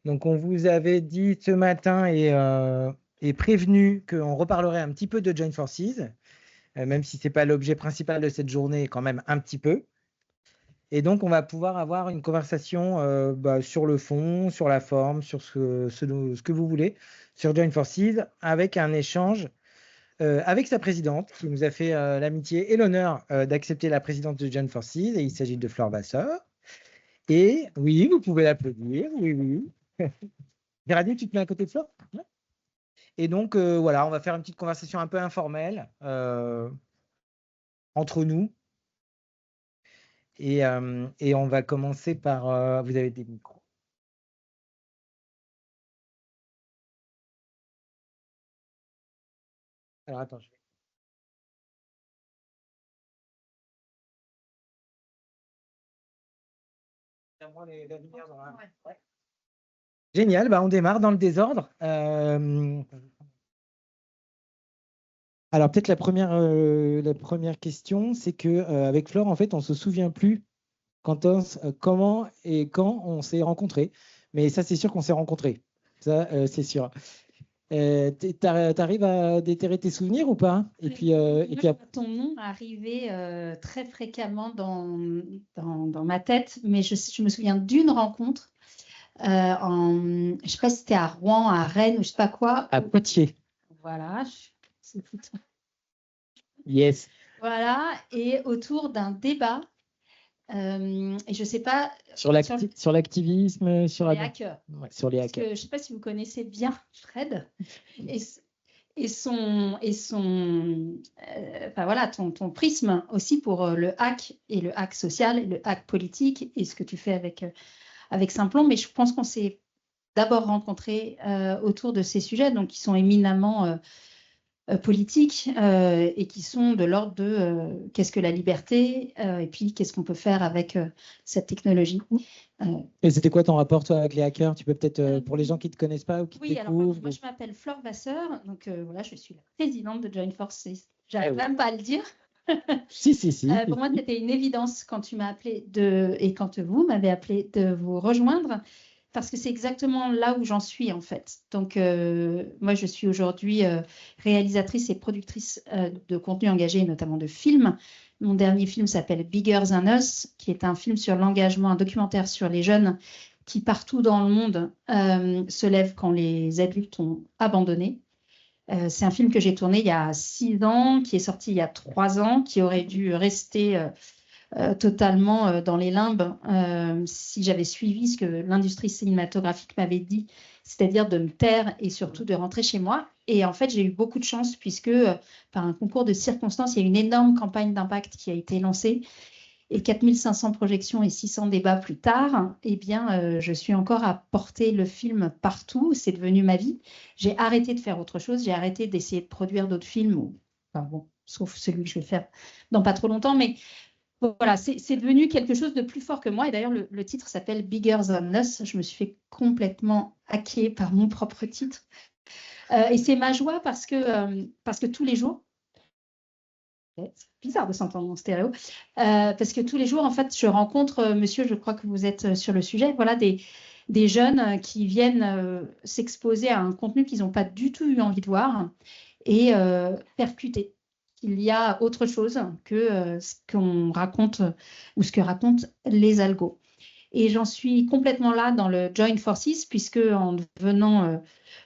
Donc, on vous avait dit ce matin et prévenu qu'on reparlerait un petit peu de Join Forces, même si ce n'est pas l'objet principal de cette journée, quand même un petit peu. Et donc, on va pouvoir avoir une conversation sur le fond, sur la forme, sur ce que vous voulez, sur Join Forces, avec un échange avec sa présidente, qui nous a fait l'amitié et l'honneur d'accepter la présidence de Join Forces. Et il s'agit de Flore Vasseur. Et oui, vous pouvez l'applaudir, oui, oui. Géraldine, tu te mets à côté de Flore? Ouais. Et donc, voilà, on va faire une petite conversation un peu informelle entre nous. Et on va commencer par... vous avez des micros. Alors, attends, je vais... Ouais. Génial, on démarre dans le désordre. Alors, peut-être la première question, c'est qu'avec Flore, en fait, on ne se souvient plus comment et quand on s'est rencontrés. Mais ça, c'est sûr qu'on s'est rencontrés. Ça, c'est sûr. T'arrives à déterrer tes souvenirs ou pas? Et puis, ton nom arrivait très fréquemment dans ma tête, mais je me souviens d'une rencontre. Je ne sais pas si c'était à Rouen, à Rennes ou je ne sais pas quoi. À Poitiers. Voilà. C'est tout. Yes. Voilà, et autour d'un débat. Et je ne sais pas. Sur l'activisme, sur les hackers. Ouais, sur les hackers. Je ne sais pas si vous connaissez bien Fred. Voilà, ton prisme aussi pour le hack et le hack social et le hack politique et ce que tu fais avec Simplon. Mais je pense qu'on s'est d'abord rencontrés autour de ces sujets, donc qui sont éminemment politiques et qui sont de l'ordre de qu'est-ce que la liberté et puis qu'est-ce qu'on peut faire avec cette technologie. Et c'était quoi ton rapport, toi, avec les hackers? Tu peux peut-être, pour les gens qui ne te connaissent pas ou qui te découvrent. Alors, moi, je m'appelle Flore Vasseur, donc voilà, je suis la présidente de Join Forces. J'arrive même pas à le dire. Si. Pour moi, c'était une évidence quand tu m'as appelé et quand vous m'avez appelé de vous rejoindre, parce que c'est exactement là où j'en suis, en fait. Donc, moi, je suis aujourd'hui réalisatrice et productrice de contenu engagé, notamment de films. Mon dernier film s'appelle Bigger Than Us, qui est un film sur l'engagement, un documentaire sur les jeunes qui, partout dans le monde, se lèvent quand les adultes ont abandonné. C'est un film que j'ai tourné il y a 6 ans, qui est sorti il y a 3 ans, qui aurait dû rester totalement dans les limbes si j'avais suivi ce que l'industrie cinématographique m'avait dit, c'est-à-dire de me taire et surtout de rentrer chez moi. Et en fait, j'ai eu beaucoup de chance puisque par un concours de circonstances, il y a une énorme campagne d'impact qui a été lancée. Et 4500 projections et 600 débats plus tard, eh bien, je suis encore à porter le film partout. C'est devenu ma vie. J'ai arrêté de faire autre chose. J'ai arrêté d'essayer de produire d'autres films, sauf celui que je vais faire dans pas trop longtemps. Mais voilà, c'est devenu quelque chose de plus fort que moi. Et d'ailleurs, le titre s'appelle Bigger Than Us. Je me suis fait complètement hacker par mon propre titre. Et c'est ma joie parce que tous les jours, c'est bizarre de s'entendre en stéréo, parce que tous les jours, en fait, je rencontre, monsieur, je crois que vous êtes sur le sujet, voilà, des jeunes qui viennent s'exposer à un contenu qu'ils n'ont pas du tout eu envie de voir et percuter. Il y a autre chose que ce qu'on raconte ou ce que racontent les algos. Et j'en suis complètement là dans le Join Forces, puisque en devenant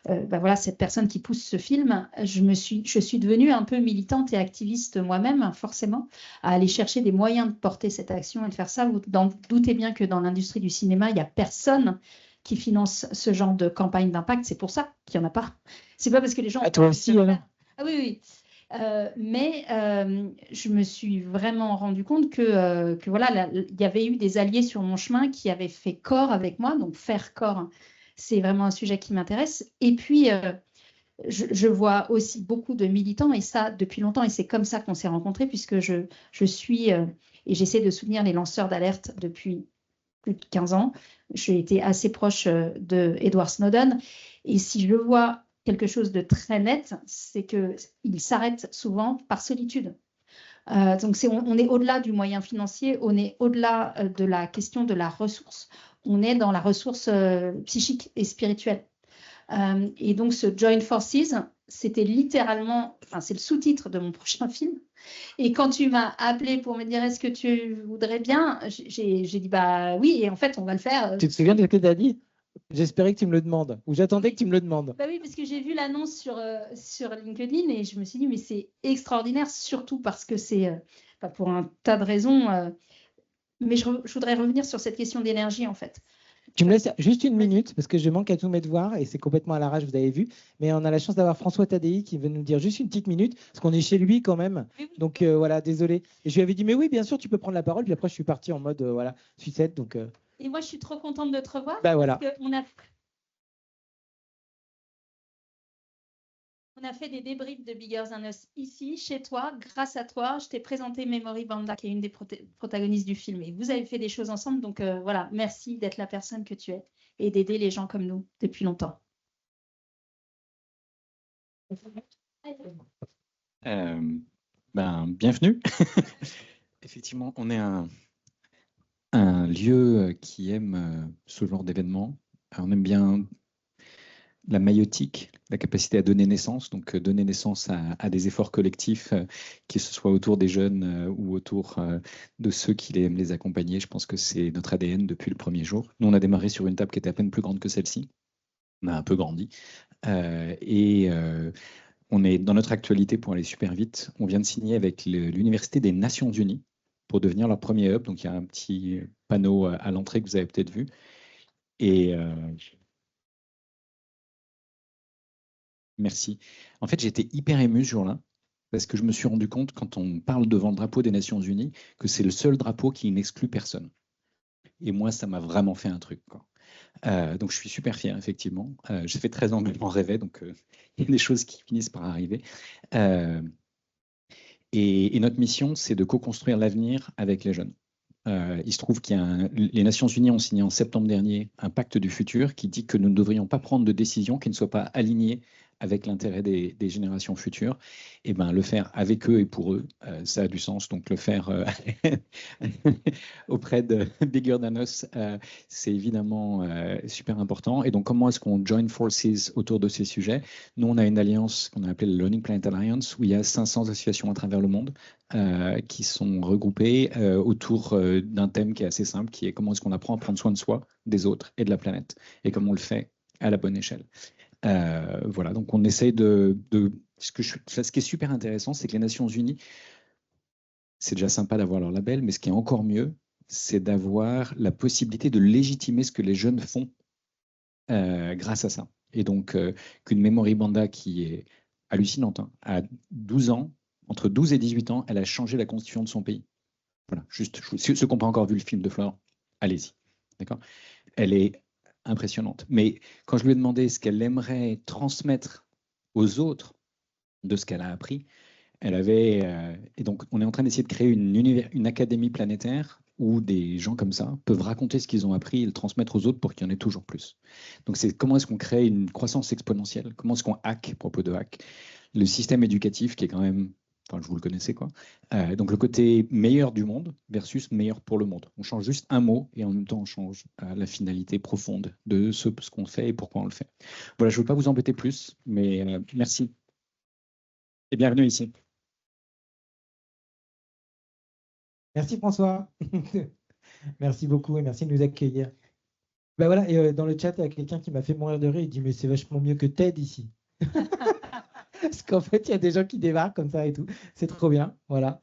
voilà, cette personne qui pousse ce film, je suis devenue un peu militante et activiste moi-même, forcément, à aller chercher des moyens de porter cette action et de faire ça. Vous doutez bien que dans l'industrie du cinéma, il n'y a personne qui finance ce genre de campagne d'impact. C'est pour ça qu'il n'y en a pas. C'est pas parce que les gens... toi aussi, voilà. Ah oui. Mais je me suis vraiment rendu compte que voilà, il y avait eu des alliés sur mon chemin qui avaient fait corps avec moi. Donc faire corps, c'est vraiment un sujet qui m'intéresse. Et puis, je vois aussi beaucoup de militants, et ça depuis longtemps, et c'est comme ça qu'on s'est rencontrés, puisque je suis, et j'essaie de soutenir les lanceurs d'alerte depuis plus de 15 ans. J'ai été assez proche de Edward Snowden. Et si je vois quelque chose de très net, c'est qu'il s'arrête souvent par solitude. Donc, on est au-delà du moyen financier, on est au-delà de la question de la ressource. On est dans la ressource psychique et spirituelle. Et donc, ce Join Forces, c'était littéralement, enfin, c'est le sous-titre de mon prochain film. Et quand tu m'as appelé pour me dire est-ce que tu voudrais bien, j'ai dit bah oui, et en fait, on va le faire. Tu te souviens de ce que tu as dit? J'espérais que tu me le demandes, ou j'attendais que tu me le demandes. Bah oui, parce que j'ai vu l'annonce sur LinkedIn et je me suis dit, mais c'est extraordinaire, surtout parce que c'est, pour un tas de raisons. Mais je voudrais revenir sur cette question d'énergie, en fait. Tu me laisses juste une minute, parce que je manque à tous mes devoirs, et c'est complètement à l'arrache, vous avez vu. Mais on a la chance d'avoir François Tadei qui veut nous dire juste une petite minute, parce qu'on est chez lui quand même. Oui, oui. Donc voilà, désolé. Et je lui avais dit, mais oui, bien sûr, tu peux prendre la parole. Puis après, je suis parti en mode, voilà, sucette. Donc, Et moi, je suis trop contente de te revoir. bah voilà. Parce on a fait des débriefs de Bigger Than Us ici, chez toi, grâce à toi. Je t'ai présenté Memory Banda, qui est une des protagonistes du film. Et vous avez fait des choses ensemble. Donc voilà, merci d'être la personne que tu es et d'aider les gens comme nous depuis longtemps. Bienvenue. Effectivement, on est un lieu qui aime ce genre d'événement. On aime bien la maïotique, la capacité à donner naissance, donc donner naissance à des efforts collectifs, que ce soit autour des jeunes ou autour de ceux qui aiment les accompagner. Je pense que c'est notre ADN depuis le premier jour. Nous, on a démarré sur une table qui était à peine plus grande que celle-ci. On a un peu grandi. On est dans notre actualité pour aller super vite. On vient de signer avec l'Université des Nations Unies pour devenir leur premier hub. Donc, il y a un petit panneau à l'entrée que vous avez peut-être vu. Et merci. En fait, j'étais hyper ému ce jour-là parce que je me suis rendu compte, quand on parle devant le drapeau des Nations Unies, que c'est le seul drapeau qui n'exclut personne. Et moi, ça m'a vraiment fait un truc, quoi. Donc, je suis super fier, effectivement. J'ai fait 13 ans que je m'en rêvais, donc il y a des choses qui finissent par arriver. Et notre mission, c'est de co-construire l'avenir avec les jeunes. Il se trouve les Nations Unies ont signé en septembre dernier un pacte du futur qui dit que nous ne devrions pas prendre de décisions qui ne soient pas alignées avec l'intérêt des générations futures. Et ben, le faire avec eux et pour eux, ça a du sens. Donc le faire auprès de Bigger Than Us, c'est évidemment super important. Et donc comment est-ce qu'on join forces autour de ces sujets? Nous, on a une alliance qu'on a appelée la Learning Planet Alliance, où il y a 500 associations à travers le monde qui sont regroupées autour d'un thème qui est assez simple, qui est comment est-ce qu'on apprend à prendre soin de soi, des autres et de la planète, et comment on le fait à la bonne échelle. Voilà, donc on essaye ce qui est super intéressant, c'est que les Nations Unies, c'est déjà sympa d'avoir leur label, mais ce qui est encore mieux, c'est d'avoir la possibilité de légitimer ce que les jeunes font grâce à ça. Et donc, qu'une Memory Banda qui est hallucinante, hein, à 12 ans, entre 12 et 18 ans, elle a changé la constitution de son pays. Voilà, juste, ceux qui n'ont pas encore vu le film de Flore, allez-y. D'accord ? Elle est impressionnante. Mais quand je lui ai demandé ce qu'elle aimerait transmettre aux autres de ce qu'elle a appris, elle avait... et donc, on est en train d'essayer de créer une académie planétaire où des gens comme ça peuvent raconter ce qu'ils ont appris et le transmettre aux autres pour qu'il y en ait toujours plus. Donc, c'est comment est-ce qu'on crée une croissance exponentielle? Comment est-ce qu'on hack, à propos de hack, le système éducatif qui est quand même... Enfin, vous le connaissez, quoi. Donc, le côté meilleur du monde versus meilleur pour le monde. On change juste un mot et en même temps, on change la finalité profonde de ce qu'on fait et pourquoi on le fait. Voilà, je ne veux pas vous embêter plus, mais merci. Et bienvenue ici. Merci François. Merci beaucoup et merci de nous accueillir. Ben voilà, et dans le chat, il y a quelqu'un qui m'a fait mourir de rire. Il dit mais c'est vachement mieux que TED ici. Parce qu'en fait, il y a des gens qui débarquent comme ça et tout. C'est trop bien. Voilà.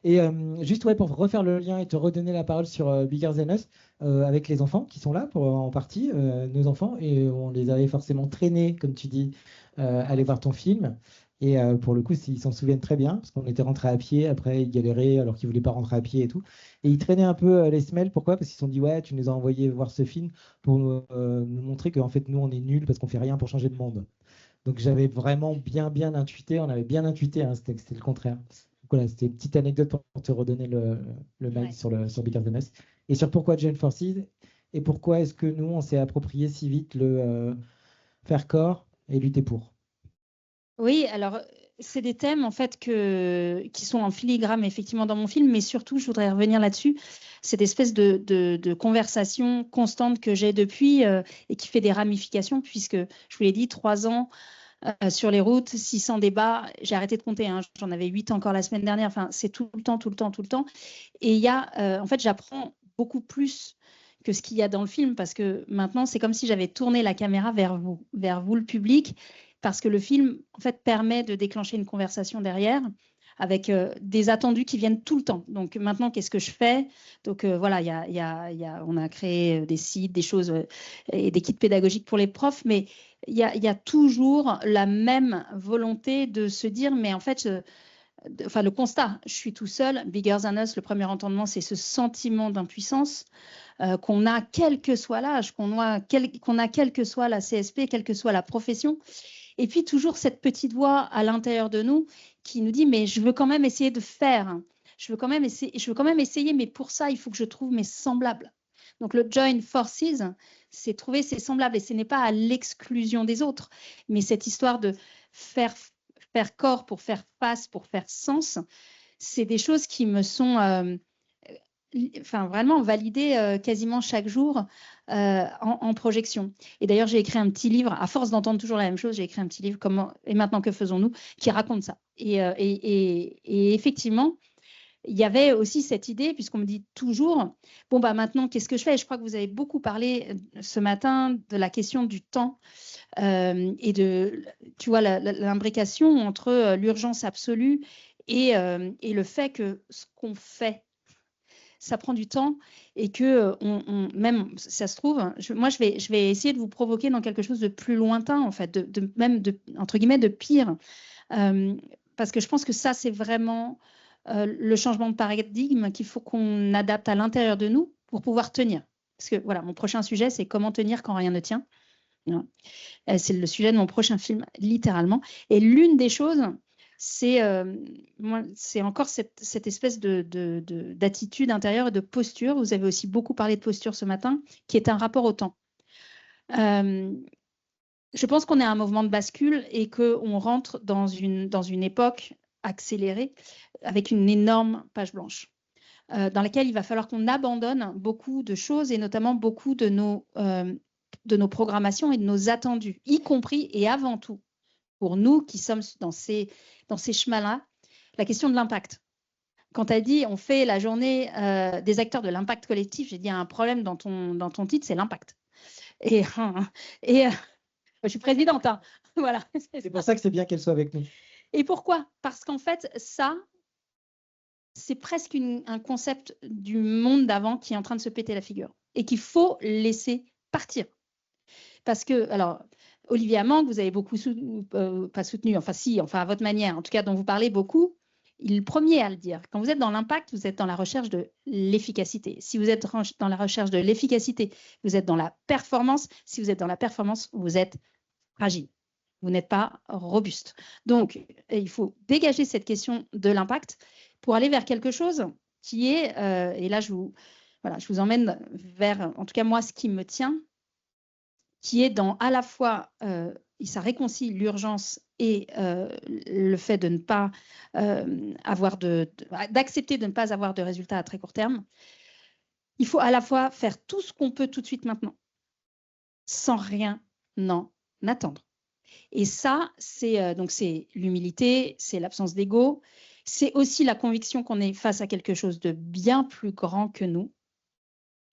Et juste pour refaire le lien et te redonner la parole sur Bigger Than Us, avec les enfants qui sont là en partie, nos enfants, et on les avait forcément traînés, comme tu dis, à aller voir ton film. Et pour le coup, ils s'en souviennent très bien, parce qu'on était rentrés à pied, après ils galéraient alors qu'ils ne voulaient pas rentrer à pied et tout. Et ils traînaient un peu les semelles, pourquoi? Parce qu'ils se sont dit, ouais, tu nous as envoyé voir ce film pour nous montrer qu'en fait, nous, on est nuls parce qu'on fait rien pour changer le monde. Donc j'avais vraiment bien intuité, on avait bien intuité, hein, c'était le contraire. Donc, voilà, c'était une petite anecdote pour te redonner le mail sur Bigger Than Us. Et sur pourquoi Join Forces et pourquoi est-ce que nous, on s'est approprié si vite le faire corps et lutter pour. Oui, alors c'est des thèmes en fait qui sont en filigrane effectivement dans mon film, mais surtout, je voudrais revenir là-dessus, cette espèce de conversation constante que j'ai depuis et qui fait des ramifications, puisque je vous l'ai dit, 3 ans sur les routes, 600 débats, j'ai arrêté de compter, hein, j'en avais 8 encore la semaine dernière, enfin, c'est tout le temps. Et il y a, en fait, j'apprends beaucoup plus que ce qu'il y a dans le film, parce que maintenant, c'est comme si j'avais tourné la caméra vers vous, le public, parce que le film, en fait, permet de déclencher une conversation derrière, avec des attendus qui viennent tout le temps. Donc maintenant, qu'est-ce que je fais? Donc voilà, on a créé des sites, des choses et des kits pédagogiques pour les profs, mais il y a toujours la même volonté de se dire, mais en fait, enfin le constat, je suis tout seul, Bigger Than Us, le premier entendement, c'est ce sentiment d'impuissance qu'on a quel que soit l'âge, qu'on a quelle que soit la CSP, quelle que soit la profession. Et puis toujours cette petite voix à l'intérieur de nous qui nous dit, mais je veux quand même essayer de faire, je veux quand même essayer, mais pour ça, il faut que je trouve mes semblables. Donc le Join Forces, c'est trouver ses semblables, et ce n'est pas à l'exclusion des autres, mais cette histoire de faire corps pour faire face, pour faire sens, c'est des choses qui me sont vraiment validées quasiment chaque jour en projection. Et d'ailleurs, j'ai écrit un petit livre, à force d'entendre toujours la même chose, j'ai écrit un petit livre, Et maintenant que faisons-nous, qui raconte ça. Et effectivement, il y avait aussi cette idée, puisqu'on me dit toujours, bon, bah maintenant, qu'est-ce que je fais? Et je crois que vous avez beaucoup parlé ce matin de la question du temps et de, tu vois, l'imbrication entre l'urgence absolue et le fait que ce qu'on fait, ça prend du temps, et que même, ça se trouve, moi, je vais essayer de vous provoquer dans quelque chose de plus lointain, en fait, même entre guillemets, de pire, parce que je pense que ça, c'est vraiment le changement de paradigme qu'il faut qu'on adapte à l'intérieur de nous pour pouvoir tenir. Parce que voilà, mon prochain sujet, c'est comment tenir quand rien ne tient. C'est le sujet de mon prochain film, littéralement. Et l'une des choses, c'est encore cette espèce d'attitude intérieure et de posture. Vous avez aussi beaucoup parlé de posture ce matin, qui est un rapport au temps. Je pense qu'on est à un mouvement de bascule et qu'on rentre dans une époque accélérée avec une énorme page blanche dans laquelle il va falloir qu'on abandonne beaucoup de choses, et notamment beaucoup de nos programmations et de nos attendus, y compris et avant tout pour nous qui sommes dans ces chemins-là, la question de l'impact. Quand tu as dit on fait la journée des acteurs de l'impact collectif, j'ai dit un problème dans ton titre, c'est l'impact. Et je suis présidente, hein. Voilà. C'est pour ça que c'est bien qu'elle soit avec nous. Et pourquoi? Parce qu'en fait, ça, c'est presque un concept du monde d'avant qui est en train de se péter la figure et qu'il faut laisser partir. Parce que, alors, Olivier Amand, vous avez beaucoup pas soutenu, enfin à votre manière, en tout cas dont vous parlez beaucoup, il est le premier à le dire. Quand vous êtes dans l'impact, vous êtes dans la recherche de l'efficacité. Si vous êtes dans la recherche de l'efficacité, vous êtes dans la performance. Si vous êtes dans la performance, vous êtes fragile. Vous n'êtes pas robuste. Donc, il faut dégager cette question de l'impact pour aller vers quelque chose qui est, et là je vous emmène vers, en tout cas moi, ce qui me tient, qui est dans à la fois, ça réconcilie l'urgence et le fait de ne pas d'accepter de ne pas avoir de résultats à très court terme. Il faut à la fois faire tout ce qu'on peut tout de suite maintenant, sans rien en attendre. Et ça, c'est l'humilité, c'est l'absence d'ego, c'est aussi la conviction qu'on est face à quelque chose de bien plus grand que nous.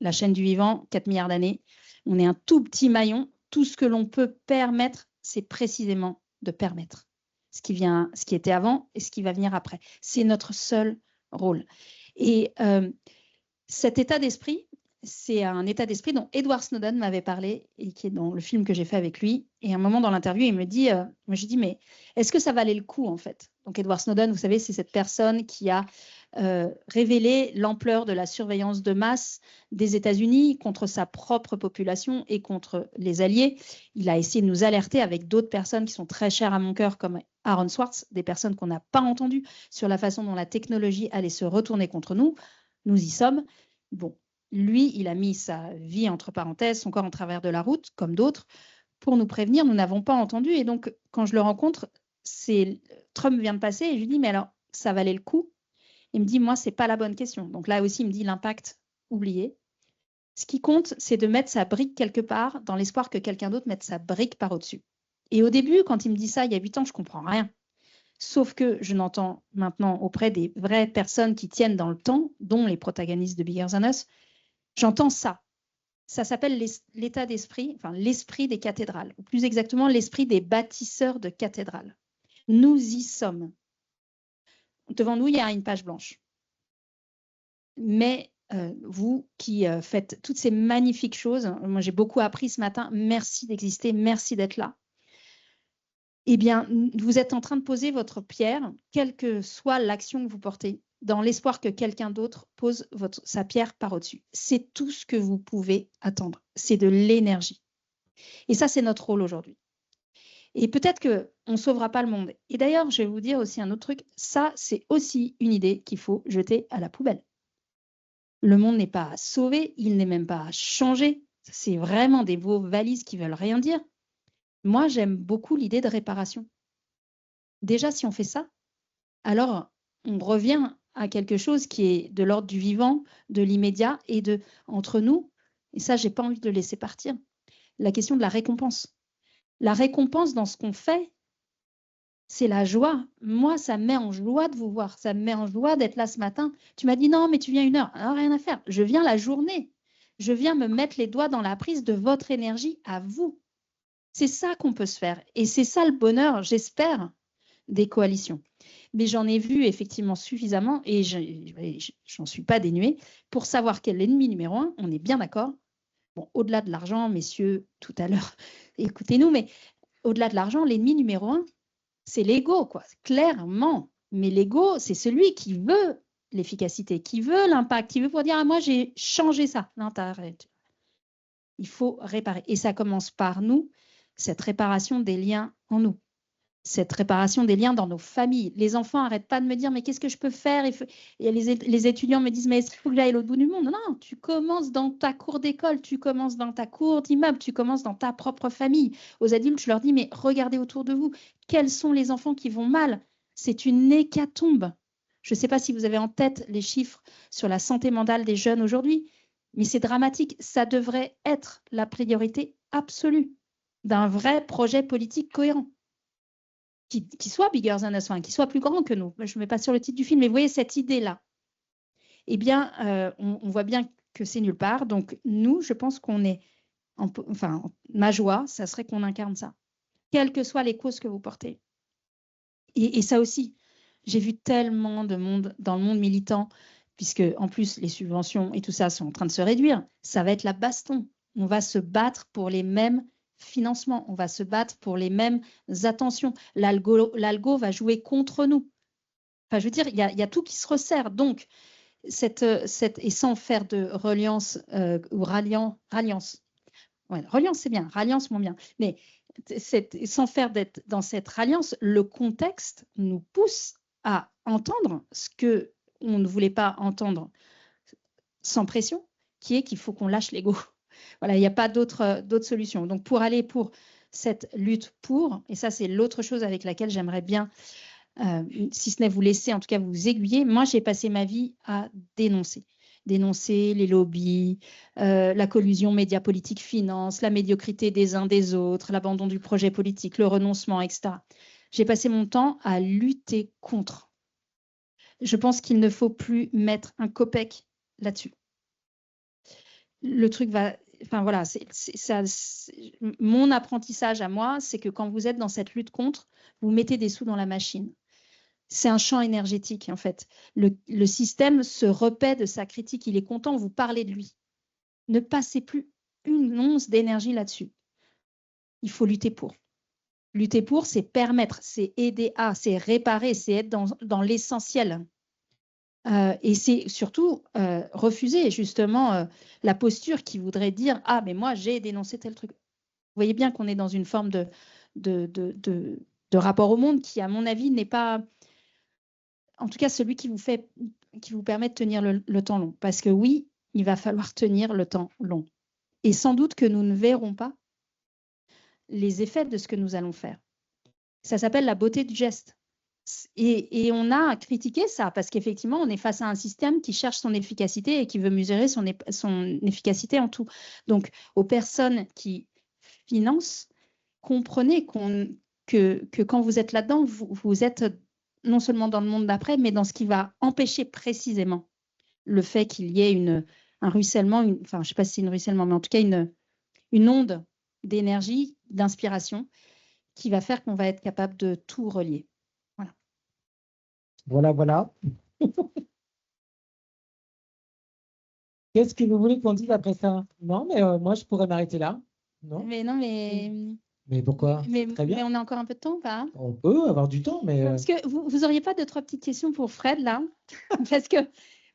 La chaîne du vivant, 4 milliards d'années, on est un tout petit maillon. Tout ce que l'on peut permettre, c'est précisément de permettre ce qui était avant et ce qui va venir après. C'est notre seul rôle. Et cet état d'esprit, c'est un état d'esprit dont Edward Snowden m'avait parlé et qui est dans le film que j'ai fait avec lui. Et à un moment dans l'interview, il me dit, moi j'ai dit, mais est-ce que ça valait le coup en fait? Donc Edward Snowden, vous savez, c'est cette personne qui a révélé l'ampleur de la surveillance de masse des États-Unis contre sa propre population et contre les alliés. Il a essayé de nous alerter avec d'autres personnes qui sont très chères à mon cœur, comme Aaron Swartz, des personnes qu'on n'a pas entendues sur la façon dont la technologie allait se retourner contre nous. Nous y sommes. Bon. Lui, il a mis sa vie entre parenthèses, son corps en travers de la route, comme d'autres, pour nous prévenir. Nous n'avons pas entendu. Et donc, quand je le rencontre, Trump vient de passer et je lui dis, mais alors, ça valait le coup? Il me dit, moi, c'est pas la bonne question. Donc là aussi, il me dit l'impact, oublié. Ce qui compte, c'est de mettre sa brique quelque part dans l'espoir que quelqu'un d'autre mette sa brique par au-dessus. Et au début, quand il me dit ça, il y a 8 ans, je comprends rien. Sauf que je n'entends maintenant auprès des vraies personnes qui tiennent dans le temps, dont les protagonistes de Bigger Than Us, j'entends ça. Ça s'appelle l'état d'esprit, enfin l'esprit des cathédrales, ou plus exactement l'esprit des bâtisseurs de cathédrales. Nous y sommes. Devant nous, il y a une page blanche. Mais vous qui faites toutes ces magnifiques choses, moi j'ai beaucoup appris ce matin, merci d'exister, merci d'être là. Eh bien, vous êtes en train de poser votre pierre, quelle que soit l'action que vous portez, dans l'espoir que quelqu'un d'autre pose sa pierre par au-dessus. C'est tout ce que vous pouvez attendre. C'est de l'énergie. Et ça, c'est notre rôle aujourd'hui. Et peut-être qu'on ne sauvera pas le monde. Et d'ailleurs, je vais vous dire aussi un autre truc. Ça, c'est aussi une idée qu'il faut jeter à la poubelle. Le monde n'est pas à sauver, il n'est même pas à changer. C'est vraiment des vos valises qui ne veulent rien dire. Moi, j'aime beaucoup l'idée de réparation. Déjà, si on fait ça, alors on revient à quelque chose qui est de l'ordre du vivant, de l'immédiat et entre nous. Et ça, je n'ai pas envie de le laisser partir. La question de la récompense. La récompense dans ce qu'on fait, c'est la joie. Moi, ça me met en joie de vous voir. Ça me met en joie d'être là ce matin. Tu m'as dit non, mais tu viens 1 heure. Alors, rien à faire. Je viens la journée. Je viens me mettre les doigts dans la prise de votre énergie à vous. C'est ça qu'on peut se faire. Et c'est ça le bonheur, j'espère, des coalitions. Mais j'en ai vu effectivement suffisamment, et j'en suis pas dénuée, pour savoir quel est l'ennemi numéro 1, on est bien d'accord. Bon, au-delà de l'argent, messieurs, tout à l'heure, écoutez-nous, mais au-delà de l'argent, l'ennemi numéro 1, c'est l'ego, quoi, clairement. Mais l'ego, c'est celui qui veut l'efficacité, qui veut l'impact, qui veut pouvoir dire, ah, moi, j'ai changé ça. Non, t'arrêtes. Il faut réparer. Et ça commence par nous, cette réparation des liens en nous. Cette réparation des liens dans nos familles. Les enfants n'arrêtent pas de me dire, mais qu'est-ce que je peux faire? Et les étudiants me disent, mais est-ce qu'il faut que j'aille à l'autre bout du monde? Non, tu commences dans ta cour d'école, tu commences dans ta cour d'immeuble, tu commences dans ta propre famille. Aux adultes, je leur dis, mais regardez autour de vous. Quels sont les enfants qui vont mal? C'est une hécatombe. Je ne sais pas si vous avez en tête les chiffres sur la santé mentale des jeunes aujourd'hui, mais c'est dramatique. Ça devrait être la priorité absolue d'un vrai projet politique cohérent. Qui soit Bigger Than Us, qui soit plus grand que nous. Je ne mets pas sur le titre du film, mais vous voyez cette idée-là. Eh bien, on voit bien que c'est nulle part. Donc, nous, je pense qu'on est... ma joie, ça serait qu'on incarne ça. Quelles que soient les causes que vous portez. Et ça aussi, j'ai vu tellement de monde dans le monde militant, puisque en plus, les subventions et tout ça sont en train de se réduire. Ça va être la baston. On va se battre pour les mêmes financement, on va se battre pour les mêmes attentions. L'algo va jouer contre nous. Enfin, je veux dire, il y a tout qui se resserre. Donc, et sans faire de reliance ou ralliance. Ouais, reliance, c'est bien, ralliance, moins bien. Mais sans faire d'être dans cette ralliance, le contexte nous pousse à entendre ce qu'on ne voulait pas entendre sans pression, qui est qu'il faut qu'on lâche l'ego. Voilà, il n'y a pas d'autre solution. Donc, pour aller pour cette lutte pour, et ça, c'est l'autre chose avec laquelle j'aimerais bien, si ce n'est vous laisser, en tout cas vous aiguiller. Moi, j'ai passé ma vie à dénoncer les lobbies, la collusion médias politiques finance, la médiocrité des uns des autres, l'abandon du projet politique, le renoncement, etc. J'ai passé mon temps à lutter contre. Je pense qu'il ne faut plus mettre un copec là-dessus. Le truc va... Enfin voilà, mon apprentissage à moi, c'est que quand vous êtes dans cette lutte contre, vous mettez des sous dans la machine. C'est un champ énergétique en fait. Le système se repaît de sa critique, il est content, vous parlez de lui. Ne passez plus une once d'énergie là-dessus. Il faut lutter pour. Lutter pour, c'est permettre, c'est aider à, c'est réparer, c'est être dans l'essentiel. Et c'est surtout refuser justement la posture qui voudrait dire « Ah, mais moi, j'ai dénoncé tel truc ». Vous voyez bien qu'on est dans une forme de rapport au monde qui, à mon avis, n'est pas, en tout cas, celui qui vous permet de tenir le temps long. Parce que oui, il va falloir tenir le temps long. Et sans doute que nous ne verrons pas les effets de ce que nous allons faire. Ça s'appelle la beauté du geste. Et on a critiqué ça parce qu'effectivement, on est face à un système qui cherche son efficacité et qui veut mesurer son efficacité en tout. Donc, aux personnes qui financent, comprenez que quand vous êtes là-dedans, vous êtes non seulement dans le monde d'après, mais dans ce qui va empêcher précisément le fait qu'il y ait un ruissellement, enfin, je ne sais pas si c'est un ruissellement, mais en tout cas une onde d'énergie, d'inspiration, qui va faire qu'on va être capable de tout relier. Voilà. Qu'est-ce que vous voulez qu'on dise après ça? Non, mais moi, je pourrais m'arrêter là. Non? Mais pourquoi? Très bien. Mais on a encore un peu de temps ou pas? On peut avoir du temps, mais... Parce que vous n'auriez pas 2-3 petites questions pour Fred, là? Parce que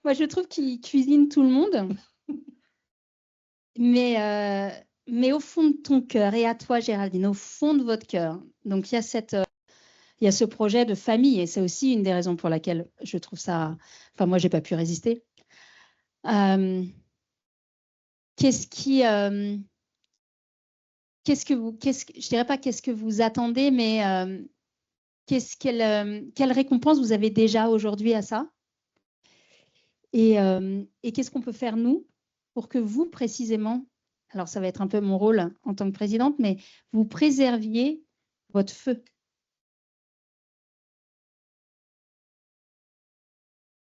moi, je trouve qu'il cuisine tout le monde. Mais au fond de ton cœur, et à toi, Géraldine, au fond de votre cœur, donc il y a ce projet de famille, et c'est aussi une des raisons pour laquelle je trouve ça... Enfin, moi, je n'ai pas pu résister. Je dirais pas qu'est-ce que vous attendez, mais quelle récompense vous avez déjà aujourd'hui à ça? Et qu'est-ce qu'on peut faire, nous, pour que vous, précisément, alors ça va être un peu mon rôle en tant que présidente, mais vous préserviez votre feu.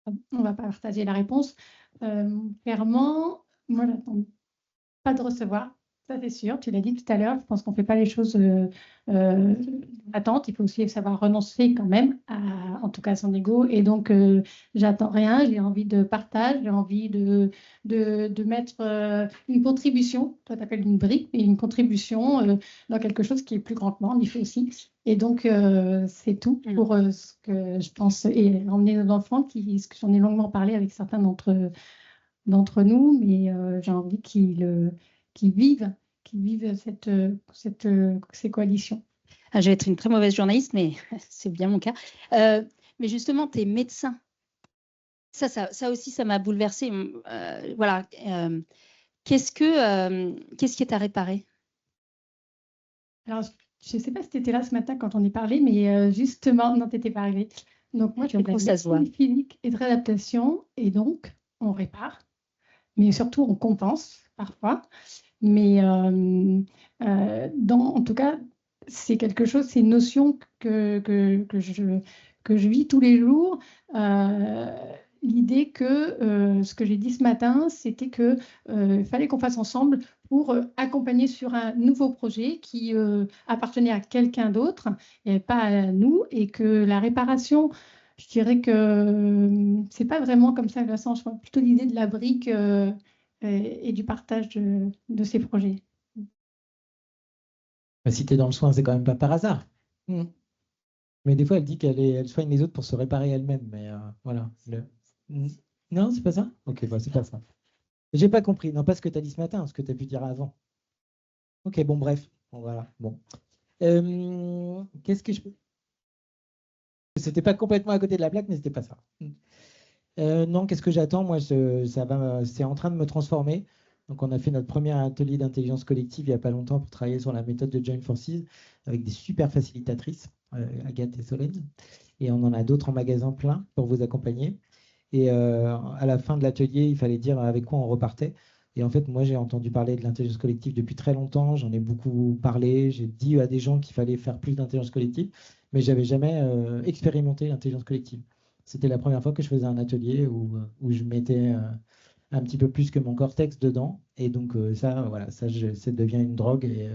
On ne va pas partager la réponse. Clairement, moi, j'attends pas de recevoir. Ça, c'est sûr. Tu l'as dit tout à l'heure. Je pense qu'on ne fait pas les choses attentes. Il faut aussi savoir renoncer quand même, en tout cas à son ego. Et donc, j'attends rien. J'ai envie de partage. J'ai envie de mettre une contribution. Toi, tu appelles une brique, mais une contribution dans quelque chose qui est plus grand que moi, en effet aussi. Et donc, c'est tout pour ce que je pense. Et emmener nos enfants, j'en ai longuement parlé avec certains d'entre nous, mais j'ai envie qu'ils vivent ces coalitions. Je vais être une très mauvaise journaliste, mais c'est bien mon cas. Mais justement, tes médecins, ça aussi, ça m'a bouleversée. Voilà. Qu'est-ce qui t'a réparé? Alors, je ne sais pas si tu étais là ce matin quand on y parlait, mais justement, non, tu n'étais pas arrivée. Donc, moi, je fais de la médecine physique et de réadaptation, et donc, on répare, mais surtout, on compense parfois. Mais en tout cas, c'est quelque chose, c'est une notion que je vis tous les jours. L'idée que ce que j'ai dit ce matin, c'était qu'il fallait qu'on fasse ensemble pour accompagner sur un nouveau projet qui appartenait à quelqu'un d'autre et pas à nous, et que la réparation, je dirais que c'est pas vraiment comme ça, Vincent. Je vois plutôt l'idée de la brique et du partage de ces projets. Si tu es dans le soin, c'est quand même pas par hasard. Mais des fois, elle dit qu'elle soigne les autres pour se réparer elle-même. Mais voilà. Non, c'est pas ça? Ok, bah, c'est pas ça. J'ai pas compris. Non, pas ce que tu as dit ce matin, ce que tu as pu dire avant. Ok, bon, bref. Bon, voilà. Bon. Qu'est-ce que je peux... C'était pas complètement à côté de la plaque, mais c'était pas ça. Non, qu'est-ce que j'attends? Moi, c'est en train de me transformer. Donc, on a fait notre premier atelier d'intelligence collective il n'y a pas longtemps pour travailler sur la méthode de Join Forces avec des super facilitatrices, Agathe et Solène. Et on en a d'autres en magasin plein pour vous accompagner. Et à la fin de l'atelier, il fallait dire avec quoi on repartait. Et en fait, moi, j'ai entendu parler de l'intelligence collective depuis très longtemps. J'en ai beaucoup parlé. J'ai dit à des gens qu'il fallait faire plus d'intelligence collective, mais je n'avais jamais expérimenté l'intelligence collective. C'était la première fois que je faisais un atelier où je mettais un petit peu plus que mon cortex dedans. Et donc, ça devient une drogue. Et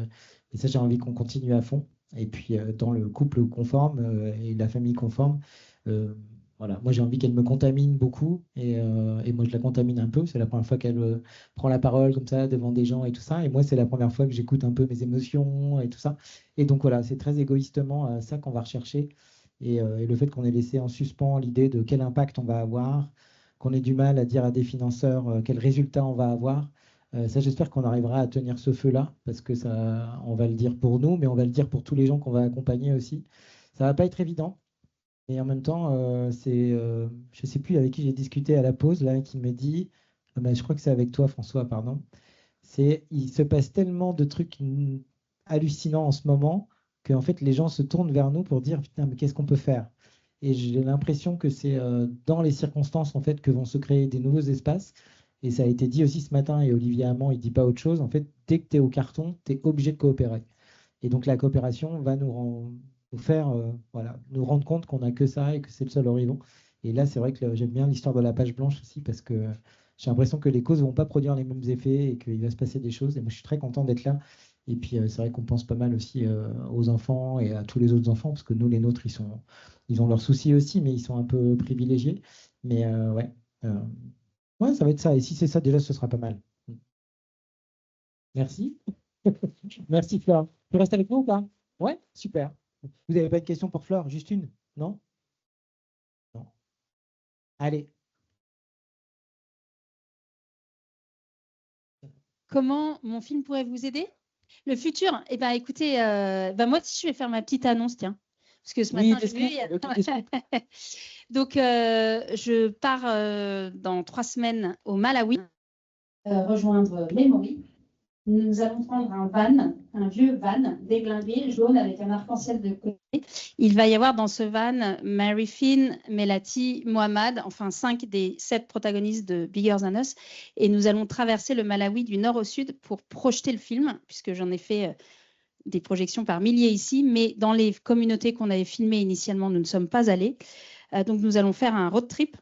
ça, j'ai envie qu'on continue à fond. Et puis, dans le couple conforme et la famille conforme, voilà, moi j'ai envie qu'elle me contamine beaucoup et moi je la contamine un peu. C'est la première fois qu'elle prend la parole comme ça devant des gens et tout ça. Et moi c'est la première fois que j'écoute un peu mes émotions et tout ça. Et donc voilà, c'est très égoïstement ça qu'on va rechercher. Et le fait qu'on ait laissé en suspens l'idée de quel impact on va avoir, qu'on ait du mal à dire à des financeurs quel résultat on va avoir. Ça, j'espère qu'on arrivera à tenir ce feu-là parce que ça, on va le dire pour nous, mais on va le dire pour tous les gens qu'on va accompagner aussi. Ça va pas être évident. Et en même temps, je ne sais plus avec qui j'ai discuté à la pause, là, qui me dit, je crois que c'est avec toi, François, pardon, il se passe tellement de trucs hallucinants en ce moment que en fait, les gens se tournent vers nous pour dire, putain, mais qu'est-ce qu'on peut faire? Et j'ai l'impression que c'est dans les circonstances en fait, que vont se créer des nouveaux espaces. Et ça a été dit aussi ce matin, et Olivier Hamon, il ne dit pas autre chose. En fait, dès que tu es au carton, tu es obligé de coopérer. Et donc la coopération va nous faire voilà, nous rendre compte qu'on n'a que ça et que c'est le seul horizon. Et là, c'est vrai que j'aime bien l'histoire de la page blanche aussi parce que j'ai l'impression que les causes ne vont pas produire les mêmes effets et qu'il va se passer des choses. Et moi, je suis très content d'être là. Et puis, c'est vrai qu'on pense pas mal aussi aux enfants et à tous les autres enfants parce que nous, les nôtres, ils ont leurs soucis aussi, mais ils sont un peu privilégiés. Mais ouais, ouais, ça va être ça. Et si c'est ça, déjà, ce sera pas mal. Merci. Merci, Flore. Tu restes avec nous ou pas? Ouais, super. Vous n'avez pas de questions pour Flore? Juste une? Non? Non. Allez. Comment mon film pourrait vous aider? Le futur? Eh ben, écoutez, moi aussi, je vais faire ma petite annonce, tiens. Parce que ce Oui, matin, j'ai vu. Donc, je pars dans 3 semaines au Malawi rejoindre Memory. Nous allons prendre un van, un vieux van déglingué, jaune, avec un arc-en-ciel de côté. Il va y avoir dans ce van Mary Finn, Melati, Mohamed, enfin 5 des 7 protagonistes de Bigger Than Us. Et nous allons traverser le Malawi du nord au sud pour projeter le film, puisque j'en ai fait des projections par milliers ici, mais dans les communautés qu'on avait filmées initialement, nous ne sommes pas allés. Donc nous allons faire un road trip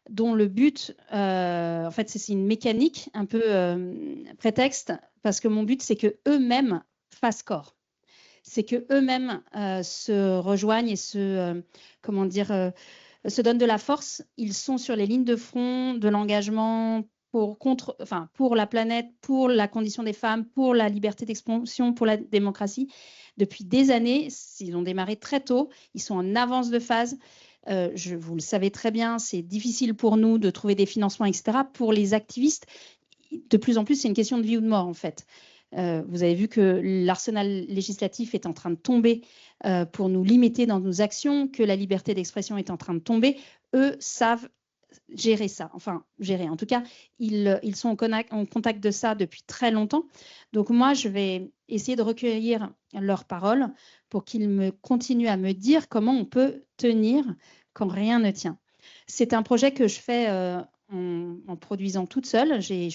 dont le but, en fait, c'est une mécanique un peu prétexte, parce que mon but, c'est qu'eux-mêmes fassent corps. C'est qu'eux-mêmes se rejoignent et se donnent de la force. Ils sont sur les lignes de front de l'engagement pour la planète, pour la condition des femmes, pour la liberté d'expression, pour la démocratie. Depuis des années, ils ont démarré très tôt, ils sont en avance de phase. Vous le savez très bien, c'est difficile pour nous de trouver des financements, etc. Pour les activistes, de plus en plus, c'est une question de vie ou de mort, en fait. Vous avez vu que l'arsenal législatif est en train de tomber pour nous limiter dans nos actions, que la liberté d'expression est en train de tomber. Eux savent gérer ça, enfin gérer. En tout cas, ils sont en contact de ça depuis très longtemps. Donc moi, je vais essayer de recueillir leurs paroles pour qu'ils me continuent à me dire comment on peut tenir quand rien ne tient. C'est un projet que je fais en produisant toute seule. J'ai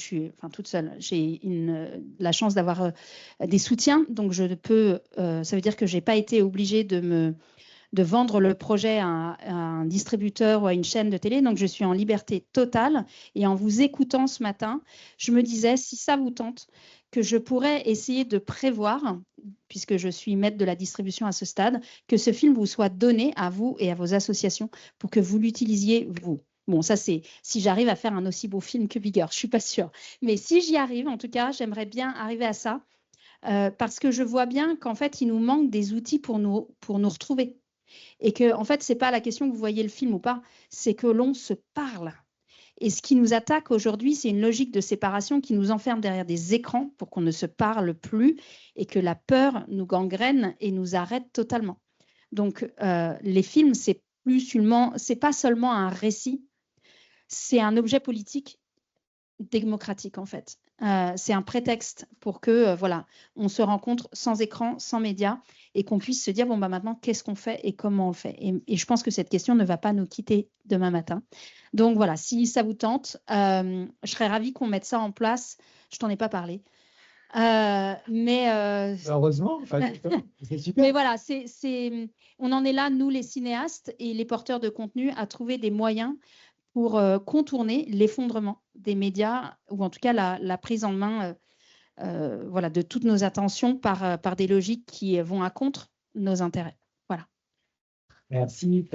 la chance d'avoir des soutiens, donc ça veut dire que je n'ai pas été obligée de vendre le projet à un distributeur ou à une chaîne de télé. Donc, je suis en liberté totale. Et en vous écoutant ce matin, je me disais, si ça vous tente, que je pourrais essayer de prévoir, puisque je suis maître de la distribution à ce stade, que ce film vous soit donné à vous et à vos associations pour que vous l'utilisiez, vous. Bon, ça, c'est si j'arrive à faire un aussi beau film que Bigger, je ne suis pas sûre. Mais si j'y arrive, en tout cas, j'aimerais bien arriver à ça, parce que je vois bien qu'en fait, il nous manque des outils pour nous retrouver. Et que, en fait, ce n'est pas la question que vous voyez le film ou pas, c'est que l'on se parle. Et ce qui nous attaque aujourd'hui, c'est une logique de séparation qui nous enferme derrière des écrans pour qu'on ne se parle plus et que la peur nous gangrène et nous arrête totalement. Donc, les films, c'est pas seulement un récit, c'est un objet politique démocratique, en fait. C'est un prétexte pour que on se rencontre sans écran, sans médias, et qu'on puisse se dire, bon, maintenant, qu'est-ce qu'on fait et comment on le fait? Et je pense que cette question ne va pas nous quitter demain matin. Donc voilà, si ça vous tente, je serais ravie qu'on mette ça en place. Je t'en ai pas parlé. Heureusement, c'est super. Mais voilà, on en est là, nous les cinéastes et les porteurs de contenu, à trouver des moyens pour contourner l'effondrement des médias, ou en tout cas la prise en main de toutes nos attentions par des logiques qui vont à contre nos intérêts. Voilà. Merci.